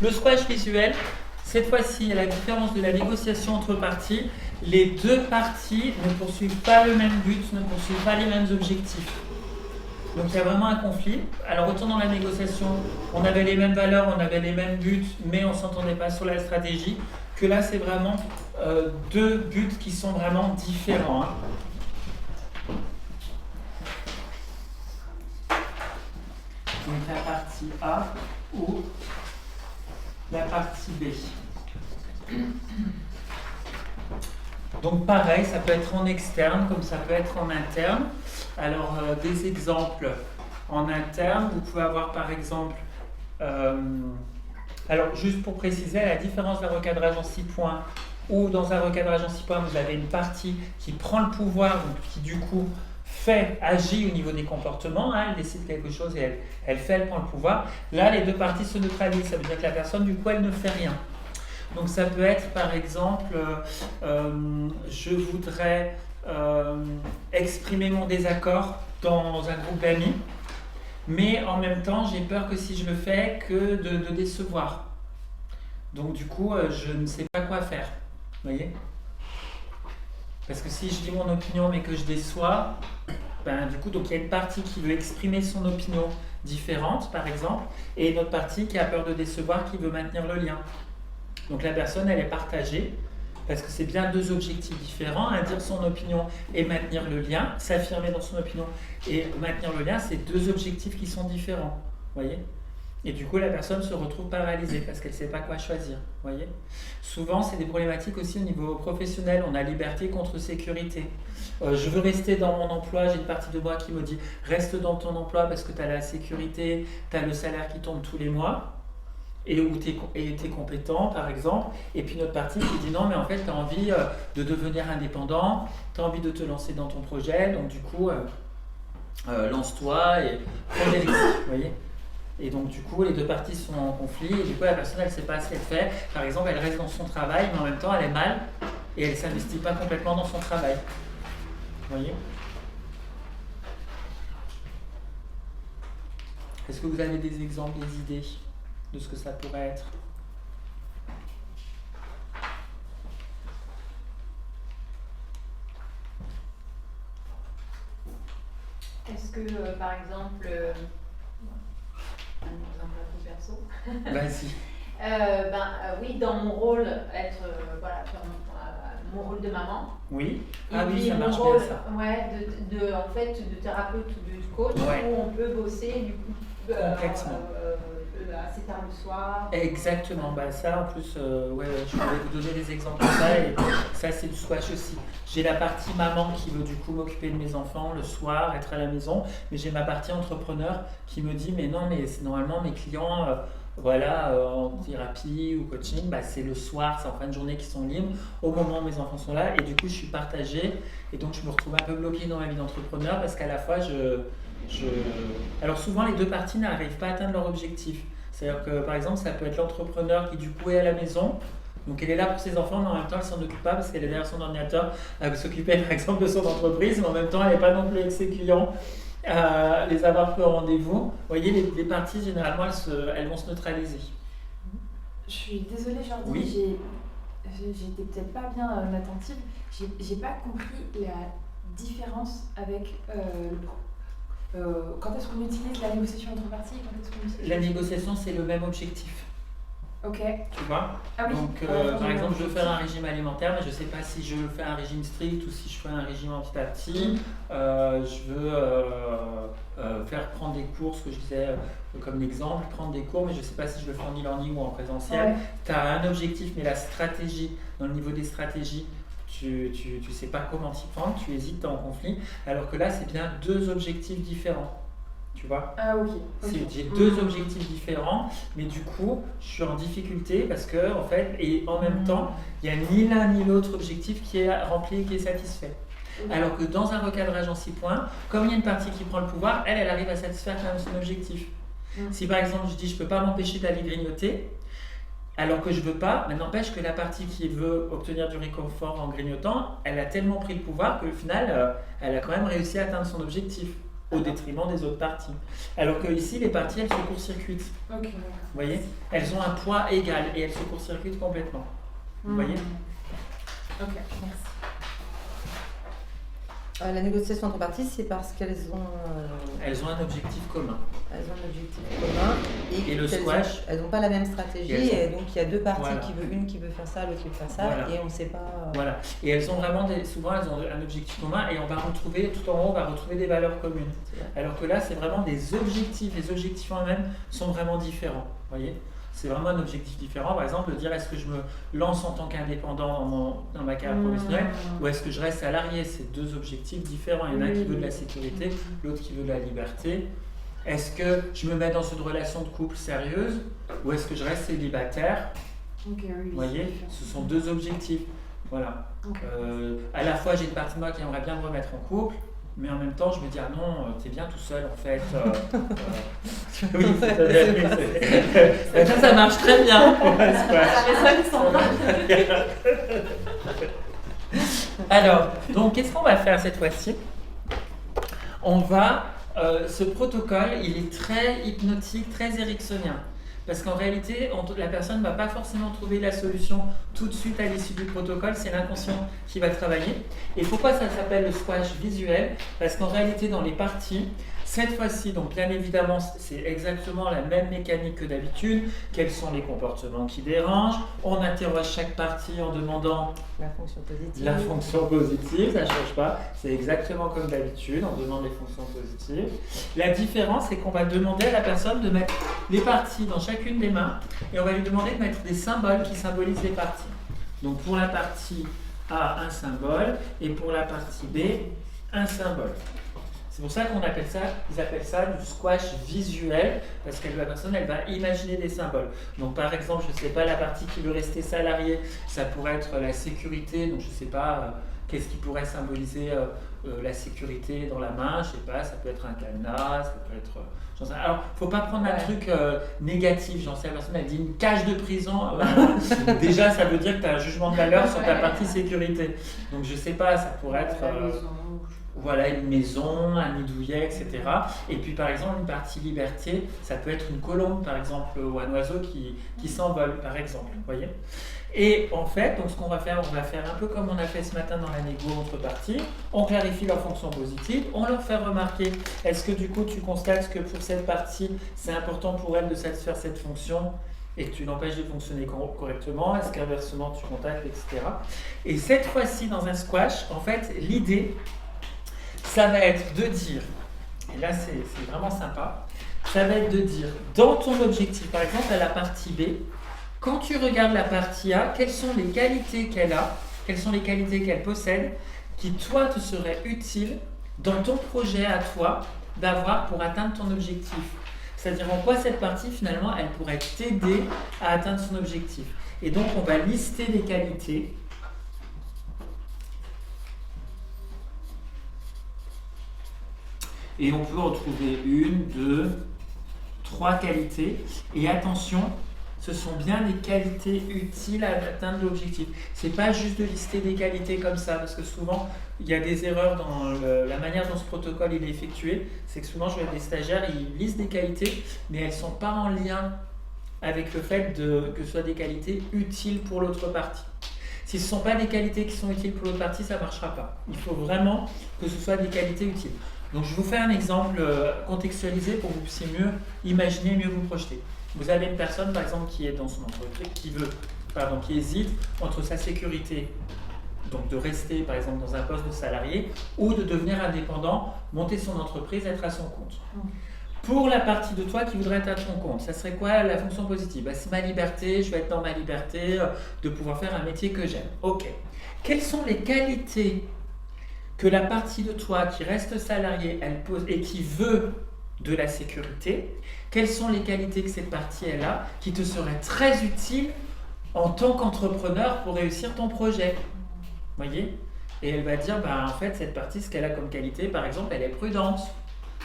Le squash visuel, cette fois-ci, à la différence de la négociation entre parties, les deux parties ne poursuivent pas le même but, ne poursuivent pas les mêmes objectifs. Donc il y a vraiment un conflit. Alors autant dans la négociation, on avait les mêmes valeurs, on avait les mêmes buts, mais on ne s'entendait pas sur la stratégie, que là c'est vraiment deux buts qui sont vraiment différents. Donc la partie A ou la partie B. Donc pareil, ça peut être en externe comme ça peut être en interne. Alors des exemples en interne, vous pouvez avoir par exemple, alors juste pour préciser, à la différence d'un recadrage en 6 points ou dans un recadrage en 6 points, vous avez une partie qui prend le pouvoir, donc qui du coup agit au niveau des comportements, elle décide quelque chose et elle prend le pouvoir. Là, les deux parties se neutralisent, ça veut dire que la personne, du coup, elle ne fait rien. Donc ça peut être, par exemple, je voudrais exprimer mon désaccord dans un groupe d'amis, mais en même temps, j'ai peur que si je le fais, que de décevoir. Donc du coup, je ne sais pas quoi faire. Vous voyez ? Parce que si je dis mon opinion mais que je déçois, du coup, donc il y a une partie qui veut exprimer son opinion différente, par exemple, et une autre partie qui a peur de décevoir, qui veut maintenir le lien. Donc la personne, elle est partagée, parce que c'est bien deux objectifs différents, dire son opinion et maintenir le lien, s'affirmer dans son opinion et maintenir le lien, c'est deux objectifs qui sont différents, voyez ? Et du coup, la personne se retrouve paralysée parce qu'elle ne sait pas quoi choisir, voyez ? Souvent, c'est des problématiques aussi au niveau professionnel, on a liberté contre sécurité. Je veux rester dans mon emploi, j'ai une partie de moi qui me dit « reste dans ton emploi parce que tu as la sécurité, tu as le salaire qui tombe tous les mois ». Et où tu es compétent, par exemple, et puis notre partie qui dit non, mais en fait, tu as envie de devenir indépendant, tu as envie de te lancer dans ton projet, donc du coup, lance-toi et prends des risques, vous voyez. Et donc, du coup, les deux parties sont en conflit, et du coup, la personne, elle ne sait pas ce qu'elle fait. Par exemple, elle reste dans son travail, mais en même temps, elle est mal, et elle ne s'investit pas complètement dans son travail. Vous voyez. Est-ce que vous avez des exemples, des idées de ce que ça pourrait être? Est-ce que, par exemple, un exemple un peu perso. Vas-y. Oui, dans mon rôle, faire mon rôle de maman. Oui. Et puis ça marche rôle, bien ça. Ouais, en fait, de thérapeute ou de coach, ouais. Où on peut bosser du coup complètement. Assez tard le soir. Exactement. Ça en plus, je voulais vous donner des exemples de ça et ça c'est du squash aussi. J'ai la partie maman qui veut du coup m'occuper de mes enfants le soir, être à la maison, mais j'ai ma partie entrepreneur qui me dit mais non, mais c'est normalement mes clients en thérapie ou coaching, c'est le soir, c'est en fin de journée qu'ils sont libres, au moment où mes enfants sont là, et du coup je suis partagée, et donc je me retrouve un peu bloquée dans ma vie d'entrepreneur parce qu'à la fois Alors souvent les deux parties n'arrivent pas à atteindre leur objectif. C'est-à-dire que par exemple ça peut être l'entrepreneur qui du coup est à la maison, donc elle est là pour ses enfants, mais en même temps elle s'en occupe pas parce qu'elle est derrière son ordinateur, elle veut s'occuper par exemple de son entreprise, mais en même temps elle n'est pas non plus avec ses clients. Les avoir pris au rendez-vous. Vous voyez, les parties, généralement, elles vont se neutraliser. Je suis désolée, Jordi, oui. J'étais peut-être pas bien attentive. J'ai pas compris la différence avec quand est-ce qu'on utilise la négociation entre parties et quand est-ce qu'on utilise... La négociation, c'est le même objectif. Ok. Tu vois ? Ah oui. Donc, par exemple, je veux faire un régime alimentaire, mais je ne sais pas si je veux faire un régime strict ou si je fais un régime petit à petit. Je veux faire prendre des cours, ce que je disais comme exemple, prendre des cours, mais je ne sais pas si je le fais en e-learning ou en présentiel. Ouais. Tu as un objectif, mais la stratégie, dans le niveau des stratégies, tu sais pas comment t'y prendre, tu hésites, tu es en conflit. Alors que là, c'est bien deux objectifs différents. Tu vois ? Ah ok. J'ai deux objectifs différents, mais du coup, je suis en difficulté parce que, en fait, et en même temps, il n'y a ni l'un ni l'autre objectif qui est rempli, qui est satisfait. Alors que dans un recadrage en 6 points, comme il y a une partie qui prend le pouvoir, elle arrive à satisfaire quand même son objectif. Si par exemple, je dis je ne peux pas m'empêcher d'aller grignoter, alors que je ne veux pas, mais n'empêche que la partie qui veut obtenir du réconfort en grignotant, elle a tellement pris le pouvoir qu'au final, elle a quand même réussi à atteindre son objectif. au détriment des autres parties. Alors que ici, les parties, elles se court-circuitent. Ok, d'accord. Vous voyez? Elles ont un poids égal et elles se court-circuitent complètement. Vous voyez? Ok, merci. La négociation entre parties, c'est parce qu'elles ont Elles ont un objectif commun. un objectif commun Et le qu'elles squash. elles n'ont pas la même stratégie Et et donc il y a deux parties Voilà. une qui veut faire ça, l'autre qui veut faire ça Voilà. et on ne sait pas. Voilà. Et elles ont vraiment souvent elles ont un objectif commun et on va retrouver, tout en haut, on va retrouver des valeurs communes. Alors que là, c'est vraiment des objectifs. Les objectifs en eux-mêmes sont vraiment différents. Vous voyez? C'est vraiment un objectif différent. Par exemple, dire est-ce que je me lance en tant qu'indépendant dans ma carrière professionnelle ou est-ce que je reste salarié? C'est deux objectifs différents. Il y en a un qui veut de la sécurité, l'autre qui veut de la liberté. Est-ce que je me mets dans une relation de couple sérieuse ou est-ce que je reste célibataire? Ok, oui. Vous voyez? Ce sont deux objectifs. Voilà. Ok. À la fois, j'ai une partie de moi qui aimerait bien me remettre en couple, mais en même temps, je me dis, ah non, t'es bien tout seul en fait. Oui, ça marche très bien. Alors, donc, qu'est-ce qu'on va faire cette fois-ci? On va, ce protocole, il est très hypnotique, très ericksonien. Parce qu'en réalité, la personne ne va pas forcément trouver la solution tout de suite à l'issue du protocole, c'est l'inconscient qui va travailler. Et pourquoi ça s'appelle le squash visuel? Parce qu'en réalité, dans les parties, cette fois-ci, donc bien évidemment, c'est exactement la même mécanique que d'habitude. Quels sont les comportements qui dérangent? On interroge chaque partie en demandant La fonction positive. la fonction positive, ça ne change pas. C'est exactement comme d'habitude, on demande les fonctions positives. La différence, c'est qu'on va demander à la personne de mettre les parties dans chacune des mains et on va lui demander de mettre des symboles qui symbolisent les parties. Donc pour la partie A, un symbole et pour la partie B, un symbole. C'est pour ça qu'on appelle ça, ils appellent ça du squash visuel, parce que la personne, elle va imaginer des symboles. Donc par exemple, je ne sais pas, la partie qui veut rester salarié, ça pourrait être la sécurité, donc je ne sais pas, qu'est-ce qui pourrait symboliser la sécurité dans la main, je ne sais pas, ça peut être un cadenas, ça peut être... alors, il ne faut pas prendre un truc négatif, j'en sais, la personne, elle dit une cage de prison, déjà ça veut dire que tu as un jugement de valeur sur ta partie sécurité. Donc je ne sais pas, ça pourrait être... voilà, une maison, un nid douillet, etc. Et puis par exemple, une partie liberté, ça peut être une colombe par exemple, ou un oiseau qui s'envole par exemple, vous voyez. Et en fait, donc ce qu'on va faire un peu comme on a fait ce matin dans la négo entre parties, on clarifie leurs fonctions positives, on leur fait remarquer, est-ce que du coup tu constates que pour cette partie, c'est important pour elle de satisfaire cette fonction et que tu l'empêches de fonctionner correctement, est-ce qu'inversement tu contactes, etc. Et cette fois-ci dans un squash, en fait, l'idée, ça va être de dire, et là c'est vraiment sympa, ça va être de dire, dans ton objectif, par exemple à la partie B, quand tu regardes la partie A, quelles sont les qualités qu'elle a, quelles sont les qualités qu'elle possède, qui toi te seraient utiles dans ton projet à toi d'avoir pour atteindre ton objectif. C'est-à-dire en quoi cette partie finalement, elle pourrait t'aider à atteindre son objectif. Et donc on va lister les qualités. Et on peut retrouver 1, 2, 3 qualités. Et attention, ce sont bien des qualités utiles à atteindre l'objectif. C'est pas juste de lister des qualités comme ça, parce que souvent, il y a des erreurs dans la manière dont ce protocole il est effectué. C'est que souvent, je vois des stagiaires, ils lisent des qualités, mais elles ne sont pas en lien avec le fait que ce soit des qualités utiles pour l'autre partie. Si ce ne sont pas des qualités qui sont utiles pour l'autre partie, ça ne marchera pas. Il faut vraiment que ce soit des qualités utiles. Donc je vous fais un exemple contextualisé pour que vous puissiez mieux imaginer, mieux vous projeter. Vous avez une personne par exemple qui est dans son entreprise, qui hésite entre sa sécurité, donc de rester par exemple dans un poste de salarié, ou de devenir indépendant, monter son entreprise, être à son compte. Pour la partie de toi qui voudrait être à ton compte, ça serait quoi la fonction positive? C'est ma liberté, je vais être dans ma liberté, de pouvoir faire un métier que j'aime. Ok. Quelles sont les qualités que la partie de toi qui reste salariée, elle pose et qui veut de la sécurité? Quelles sont les qualités que cette partie elle a qui te seraient très utiles en tant qu'entrepreneur pour réussir ton projet? Vous voyez? Et elle va dire, en fait, cette partie, ce qu'elle a comme qualité, par exemple, elle est prudente.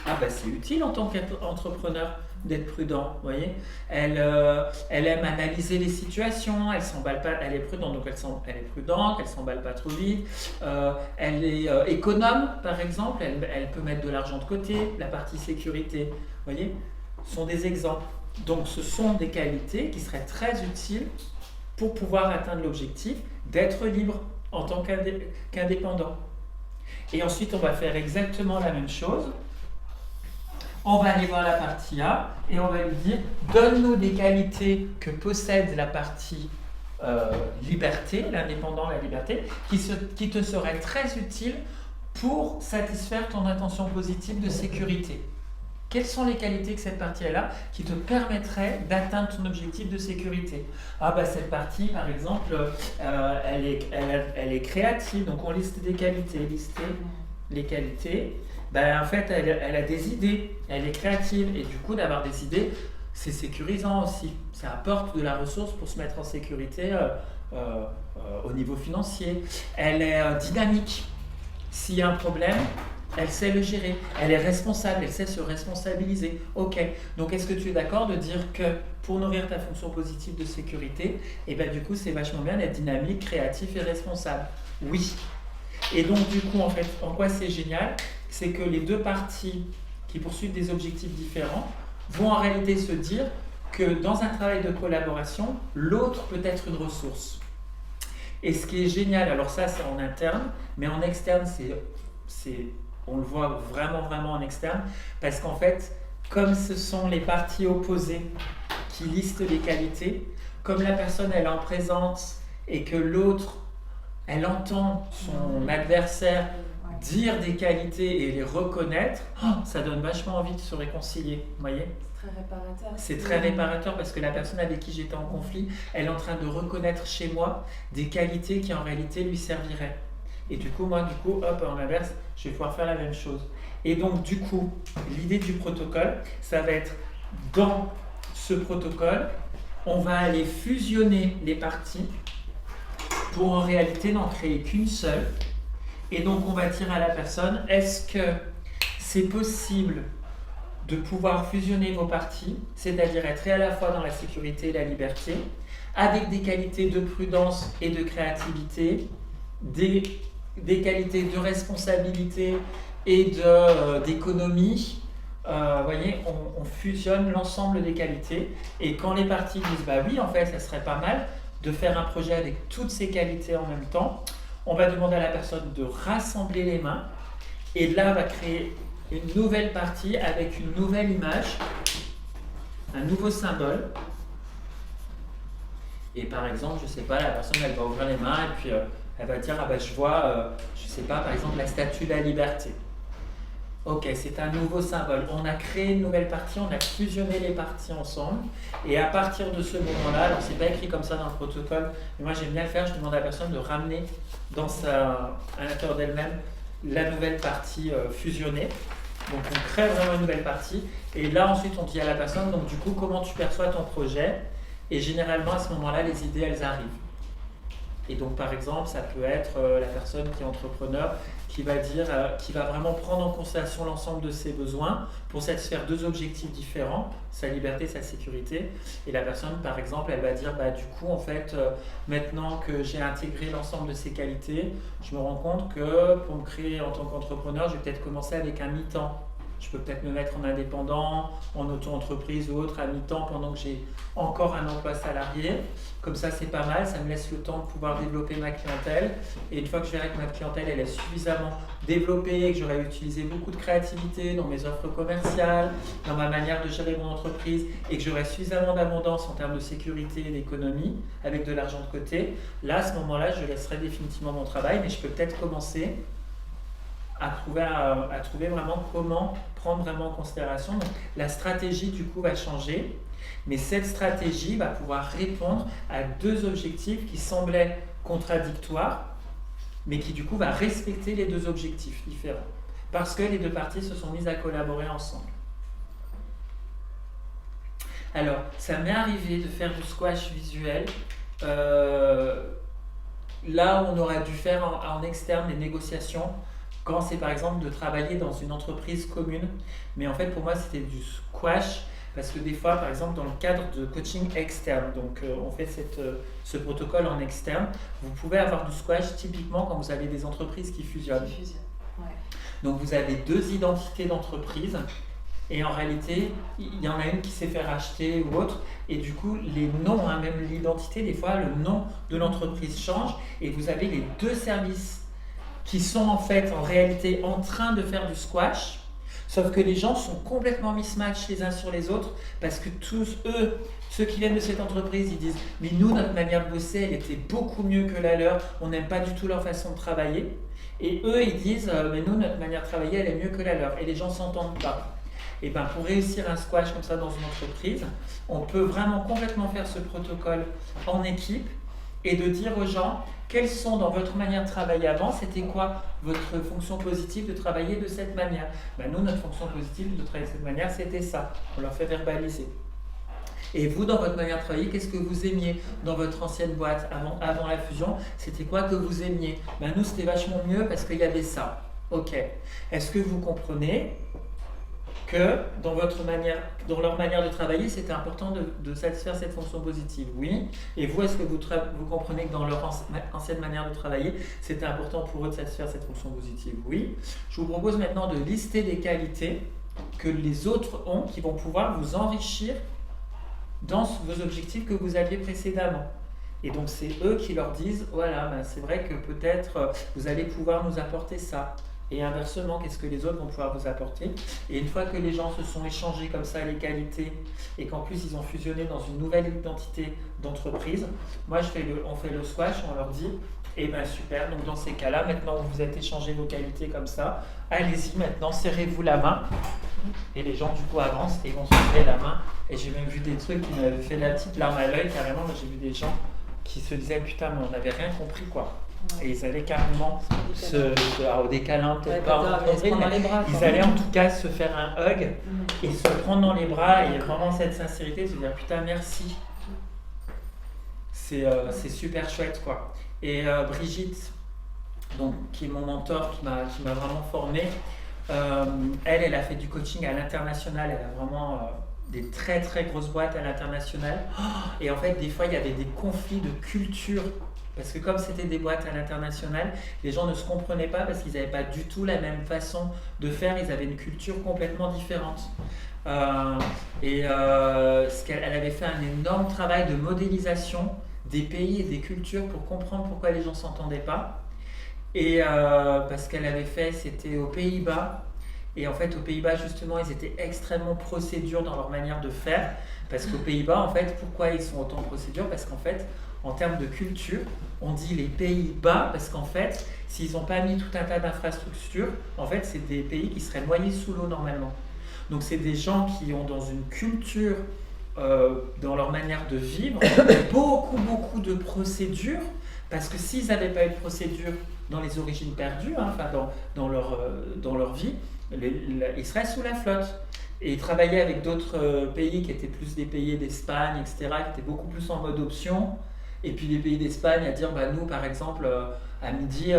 Ah bah c'est utile en tant qu'entrepreneur d'être prudent, vous voyez. Elle aime analyser les situations, elle s'emballe pas, elle est prudente, donc elle est prudente, elle s'emballe pas trop vite. Elle est économe, par exemple, elle peut mettre de l'argent de côté, la partie sécurité, vous voyez, ce sont des exemples. Donc ce sont des qualités qui seraient très utiles pour pouvoir atteindre l'objectif d'être libre en tant qu'indépendant. Et ensuite, on va faire exactement la même chose. On va aller voir la partie A et on va lui dire « Donne-nous des qualités que possède la partie liberté, l'indépendant, la liberté, qui te seraient très utiles pour satisfaire ton intention positive de sécurité. » Quelles sont les qualités que cette partie a qui te permettraient d'atteindre ton objectif de sécurité? Ah bah cette partie, par exemple, elle est créative, donc on liste des qualités. Lister les qualités, ben, en fait, elle a des idées, elle est créative, et du coup, d'avoir des idées, c'est sécurisant aussi. Ça apporte de la ressource pour se mettre en sécurité au niveau financier. Elle est dynamique. S'il y a un problème, elle sait le gérer, elle est responsable, elle sait se responsabiliser. Ok, donc est-ce que tu es d'accord de dire que pour nourrir ta fonction positive de sécurité, et ben du coup c'est vachement bien d'être dynamique, créatif et responsable? Oui. Et donc du coup en fait, en quoi c'est génial? C'est que les deux parties qui poursuivent des objectifs différents vont en réalité se dire que dans un travail de collaboration, l'autre peut être une ressource. Et ce qui est génial, alors ça c'est en interne, mais en externe on le voit vraiment en externe, parce qu'en fait, comme ce sont les parties opposées qui listent les qualités, comme la personne elle est en présence et que l'autre, elle entend son adversaire dire des qualités et les reconnaître, ça donne vachement envie de se réconcilier, vous voyez? C'est très réparateur. C'est très réparateur parce que la personne avec qui j'étais en conflit, elle est en train de reconnaître chez moi des qualités qui en réalité lui serviraient. Et du coup, moi, hop, en inverse, je vais pouvoir faire la même chose. Et donc, du coup, l'idée du protocole, ça va être dans ce protocole, on va aller fusionner les parties pour en réalité n'en créer qu'une seule. Et donc, on va dire à la personne, est-ce que c'est possible de pouvoir fusionner vos parties, c'est-à-dire être à la fois dans la sécurité et la liberté, avec des qualités de prudence et de créativité, des qualités de responsabilité et d'économie. Vous voyez, on fusionne l'ensemble des qualités. Et quand les parties disent « bah oui, en fait, ça serait pas mal de faire un projet avec toutes ces qualités en même temps », on va demander à la personne de rassembler les mains. Et là, on va créer une nouvelle partie avec une nouvelle image, un nouveau symbole. Et par exemple, je sais pas, la personne, elle va ouvrir les mains et puis elle va dire, ah ben je vois, je sais pas, par exemple, la statue de la liberté. Ok, c'est un nouveau symbole. On a créé une nouvelle partie, on a fusionné les parties ensemble. Et à partir de ce moment-là, alors c'est pas écrit comme ça dans le protocole, mais moi j'aime bien le faire, je demande à la personne de ramener à l'intérieur d'elle-même la nouvelle partie fusionnée. Donc on crée vraiment une nouvelle partie. Et là ensuite on dit à la personne, donc du coup, comment tu perçois ton projet? Et généralement à ce moment-là, les idées, elles arrivent. Et donc par exemple, ça peut être la personne qui est entrepreneur, qui va vraiment prendre en considération l'ensemble de ses besoins pour satisfaire deux objectifs différents, sa liberté, sa sécurité. Et la personne, par exemple, elle va dire, bah, du coup, en fait, maintenant que j'ai intégré l'ensemble de ces qualités, je me rends compte que pour me créer en tant qu'entrepreneur, je vais peut-être commencer avec un mi-temps. Je peux peut-être me mettre en indépendant, en auto-entreprise ou autre à mi-temps pendant que j'ai encore un emploi salarié. Comme ça, c'est pas mal, ça me laisse le temps de pouvoir développer ma clientèle. Et une fois que je verrai que ma clientèle elle est suffisamment développée, que j'aurai utilisé beaucoup de créativité dans mes offres commerciales, dans ma manière de gérer mon entreprise, et que j'aurai suffisamment d'abondance en termes de sécurité et d'économie, avec de l'argent de côté, là, à ce moment-là, je laisserai définitivement mon travail, mais je peux peut-être commencer à trouver vraiment comment prendre vraiment en considération. Donc, la stratégie du coup va changer, mais cette stratégie va pouvoir répondre à deux objectifs qui semblaient contradictoires, mais qui du coup va respecter les deux objectifs différents, parce que les deux parties se sont mises à collaborer ensemble. Alors, ça m'est arrivé de faire du squash visuel, là où on aurait dû faire en externe des négociations quand c'est par exemple de travailler dans une entreprise commune. Mais en fait, pour moi, c'était du squash, parce que des fois, par exemple, dans le cadre de coaching externe, donc on fait ce protocole en externe, vous pouvez avoir du squash typiquement quand vous avez des entreprises qui fusionnent. Ouais. Donc vous avez deux identités d'entreprise, et en réalité, il y en a une qui s'est fait racheter ou autre, et du coup, les noms, hein, même l'identité, des fois, le nom de l'entreprise change, et vous avez les deux services qui sont en fait, en réalité, en train de faire du squash, sauf que les gens sont complètement mismatch les uns sur les autres, parce que tous, eux, ceux qui viennent de cette entreprise, ils disent « mais nous, notre manière de bosser, elle était beaucoup mieux que la leur, on n'aime pas du tout leur façon de travailler ». Et eux, ils disent « mais nous, notre manière de travailler, elle est mieux que la leur ». Et les gens ne s'entendent pas. Et bien, pour réussir un squash comme ça dans une entreprise, on peut vraiment complètement faire ce protocole en équipe et de dire aux gens quelles sont dans votre manière de travailler avant, c'était quoi votre fonction positive de travailler de cette manière. Ben, nous, notre fonction positive de travailler de cette manière, c'était ça. On leur fait verbaliser. Et vous, dans votre manière de travailler, qu'est-ce que vous aimiez dans votre ancienne boîte avant la fusion? C'était quoi que vous aimiez? Ben, nous, c'était vachement mieux parce qu'il y avait ça. Ok. Est-ce que vous comprenez que dans leur manière de travailler, c'était important de satisfaire cette fonction positive? Oui. Et vous, est-ce que vous comprenez que dans leur ancienne manière de travailler, c'était important pour eux de satisfaire cette fonction positive? Oui. Je vous propose maintenant de lister des qualités que les autres ont qui vont pouvoir vous enrichir dans vos objectifs que vous aviez précédemment. Et donc, c'est eux qui leur disent, voilà, ben, c'est vrai que peut-être vous allez pouvoir nous apporter ça. Et inversement, qu'est-ce que les autres vont pouvoir vous apporter? Et une fois que les gens se sont échangés comme ça les qualités et qu'en plus ils ont fusionné dans une nouvelle identité d'entreprise, moi on fait le squash, on leur dit, eh ben super, donc dans ces cas-là, maintenant vous vous êtes échangé vos qualités comme ça, allez-y maintenant, serrez-vous la main. Et les gens du coup avancent et ils vont se serrer la main. Et j'ai même vu des trucs qui m'avaient fait la petite larme à l'œil carrément. Moi j'ai vu des gens qui se disaient putain mais on n'avait rien compris quoi. Et ils allaient carrément des câlins, peut-être pas en entreprise, mais ils allaient en tout cas se faire un hug et se prendre dans les bras et vraiment cette sincérité, de se dire putain merci. C'est super chouette quoi. Et Brigitte, donc, qui est mon mentor, qui m'a vraiment formé, elle a fait du coaching à l'international, elle a vraiment des très très grosses boîtes à l'international. Et en fait, des fois, il y avait des conflits de culture. Parce que comme c'était des boîtes à l'international, les gens ne se comprenaient pas parce qu'ils n'avaient pas du tout la même façon de faire, ils avaient une culture complètement différente. Elle avait fait un énorme travail de modélisation des pays et des cultures pour comprendre pourquoi les gens ne s'entendaient pas. Et parce qu'elle avait fait, c'était aux Pays-Bas. Et en fait, aux Pays-Bas, justement, ils étaient extrêmement procédures dans leur manière de faire. Parce qu'aux Pays-Bas, en fait, pourquoi ils sont autant procédures? Parce qu'en fait, en termes de culture, on dit les Pays-Bas parce qu'en fait, s'ils n'ont pas mis tout un tas d'infrastructures, en fait, c'est des pays qui seraient noyés sous l'eau normalement. Donc, c'est des gens qui ont dans une culture, dans leur manière de vivre, beaucoup de procédures, parce que s'ils n'avaient pas eu de procédures dans les origines perdues, hein, enfin dans leur vie, ils seraient sous la flotte. Et ils travaillaient avec d'autres pays qui étaient plus des pays d'Espagne, etc., qui étaient beaucoup plus en mode option. Et puis les pays d'Espagne à dire, bah, nous par exemple, à midi,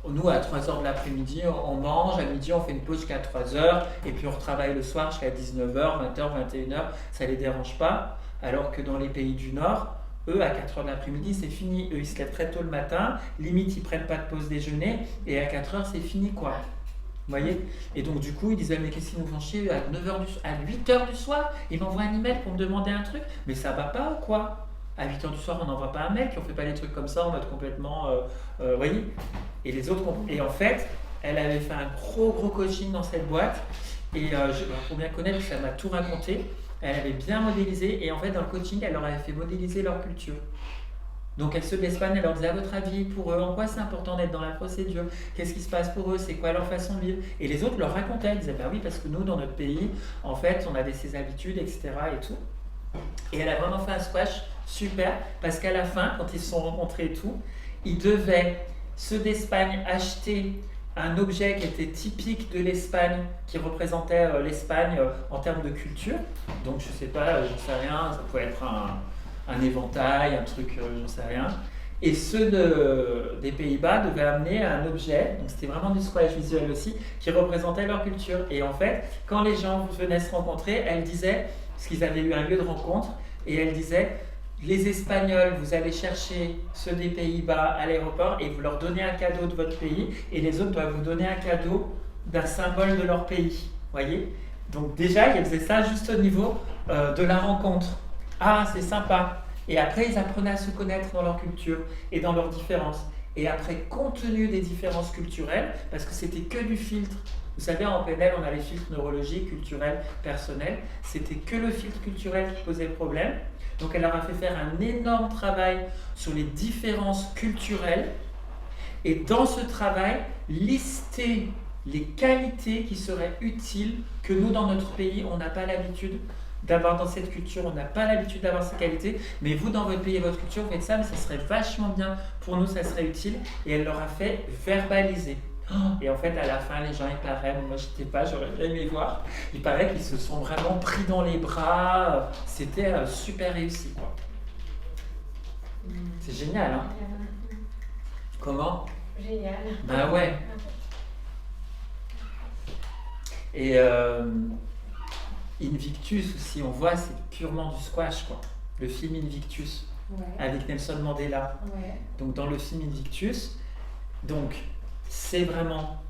nous à 3h de l'après-midi, on mange, à midi on fait une pause jusqu'à 3h, et puis on retravaille le soir jusqu'à 19h, 20h, 21h, ça ne les dérange pas. Alors que dans les pays du Nord, eux à 4h de l'après-midi c'est fini, eux ils se lèvent très tôt le matin, limite ils ne prennent pas de pause déjeuner, et à 4h c'est fini quoi. Vous voyez? Et donc du coup ils disaient mais qu'est-ce qu'ils nous font chier à 8h du soir, ils m'envoient un email pour me demander un truc, mais ça va pas ou quoi? À 8h du soir, on n'envoie pas un mail, on ne fait pas des trucs comme ça en mode complètement. Vous voyez? Et les autres. Et en fait, elle avait fait un gros coaching dans cette boîte. Et pour bien connaître, ça m'a tout raconté. Elle avait bien modélisé. Et en fait, dans le coaching, elle leur avait fait modéliser leur culture. Donc, ceux d'Espagne, elle leur disait à votre avis, pour eux, en quoi c'est important d'être dans la procédure? Qu'est-ce qui se passe pour eux? C'est quoi leur façon de vivre? Et les autres leur racontaient. Ils disaient, bah oui, parce que nous, dans notre pays, en fait, on avait ces habitudes, etc. et tout. Et elle a vraiment fait un squash super, parce qu'à la fin, quand ils se sont rencontrés et tout, ils devaient, ceux d'Espagne, acheter un objet qui était typique de l'Espagne, qui représentait l'Espagne en termes de culture. Donc je sais pas, j'en sais rien, ça pouvait être un éventail, un truc, j'en sais rien. Et ceux des Pays-Bas devaient amener un objet, donc c'était vraiment du squash visuel aussi, qui représentait leur culture. Et en fait, quand les gens venaient se rencontrer, elle disait, parce qu'ils avaient eu un lieu de rencontre, et elle disait, les Espagnols, vous allez chercher ceux des Pays-Bas à l'aéroport et vous leur donnez un cadeau de votre pays, et les autres doivent vous donner un cadeau d'un symbole de leur pays. Voyez ? Donc déjà, ils faisaient ça juste au niveau de la rencontre. Ah, c'est sympa. Et après, ils apprenaient à se connaître dans leur culture et dans leurs différences. Et après, compte tenu des différences culturelles, parce que c'était que du filtre. Vous savez, en PNL, on a les filtres neurologiques, culturels, personnels. C'était que le filtre culturel qui posait le problème. Donc, elle leur a fait faire un énorme travail sur les différences culturelles. Et dans ce travail, lister les qualités qui seraient utiles que nous, dans notre pays, on n'a pas l'habitude d'avoir dans cette culture, on n'a pas l'habitude d'avoir ces qualités, mais vous, dans votre pays et votre culture, vous faites ça, mais ça serait vachement bien, pour nous, ça serait utile, et elle leur a fait verbaliser. Et en fait, à la fin, les gens, il paraît, moi je n'étais pas, j'aurais bien aimé voir, il paraît qu'ils se sont vraiment pris dans les bras, c'était super réussi, quoi. C'est génial, hein? Comment? Génial. Ben ouais. Et Invictus aussi, on voit, c'est purement du squash, quoi. Le film Invictus, avec Nelson Mandela. Ouais. Donc dans le film Invictus, donc c'est vraiment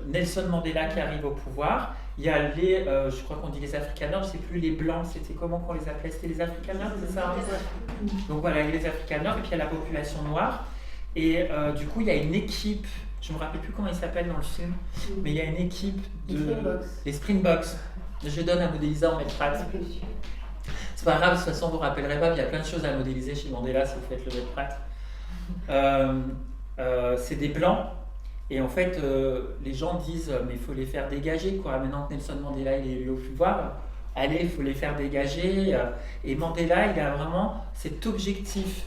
Nelson Mandela qui arrive au pouvoir. Il y a les, je crois qu'on dit les Afrikaners, je ne sais plus les blancs, c'était comment qu'on les appelait? C'était les Afrikaners, c'est ça? Donc voilà, il y a les Afrikaners et puis il y a la population noire. Et du coup, il y a une équipe, je ne me rappelle plus comment ils s'appellent dans le film, mais il y a une équipe de... Les Springboks. Je donne à modéliser en maître Pratt. C'est pas grave, de toute façon, vous ne vous rappellerez pas, il y a plein de choses à modéliser chez Mandela si vous faites le maître Pratt. C'est des blancs. Et en fait, les gens disent, mais il faut les faire dégager, quoi. Maintenant que Nelson Mandela il est élu au pouvoir, allez, il faut les faire dégager. Et Mandela, il a vraiment cet objectif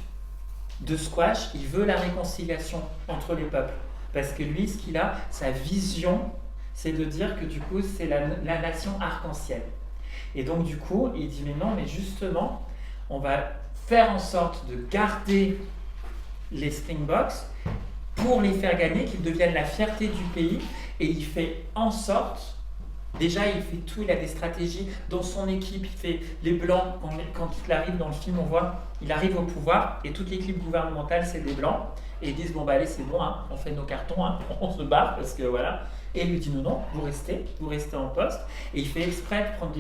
de squash, il veut la réconciliation entre les peuples. Parce que lui, ce qu'il a, sa vision, c'est de dire que du coup, c'est la nation arc-en-ciel. Et donc du coup, il dit, mais non, mais justement, on va faire en sorte de garder les Springboks pour les faire gagner, qu'ils deviennent la fierté du pays. Et il fait en sorte, déjà il fait tout, il a des stratégies dans son équipe, il fait les blancs, quand il arrive dans le film, on voit, il arrive au pouvoir et toute l'équipe gouvernementale c'est des blancs. Et ils disent, bon bah allez c'est bon, hein, on fait nos cartons, hein, on se barre parce que voilà. Et il lui dit non, vous restez en poste. Et il fait exprès de prendre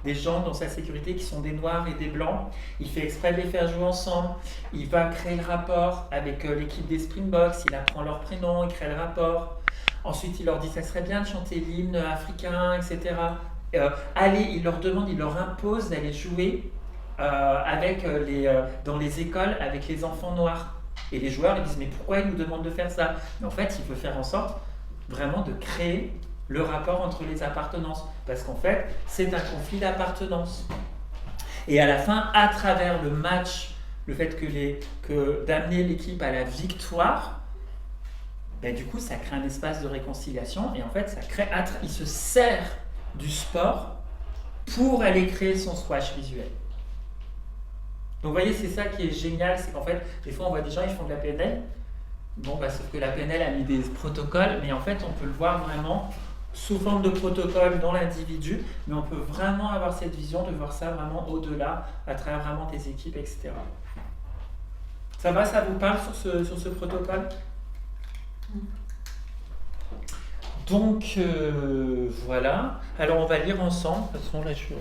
des gens dans sa sécurité qui sont des noirs et des blancs. Il fait exprès de les faire jouer ensemble. Il va créer le rapport avec l'équipe des Springboks. Il apprend leur prénom, il crée le rapport. Ensuite, il leur dit ça serait bien de chanter l'hymne africain, etc. Allez, il leur demande, il leur impose d'aller jouer dans les écoles avec les enfants noirs. Et les joueurs ils disent mais pourquoi il nous demande de faire ça? Mais en fait, il veut faire en sorte vraiment de créer le rapport entre les appartenances. Parce qu'en fait, c'est un conflit d'appartenance. Et à la fin, à travers le match, le fait d'amener l'équipe à la victoire, ben, du coup, ça crée un espace de réconciliation. Et en fait, il se sert du sport pour aller créer son squash visuel. Donc vous voyez, c'est ça qui est génial, c'est qu'en fait, des fois on voit des gens, ils font de la PNL, bon, bah, sauf que la PNL a mis des protocoles, mais en fait on peut le voir vraiment sous forme de protocole dans l'individu, mais on peut vraiment avoir cette vision de voir ça vraiment au-delà, à travers vraiment tes équipes, etc. Ça va, ça vous parle sur ce protocole? Donc voilà, alors on va lire ensemble, de toute façon là je suis...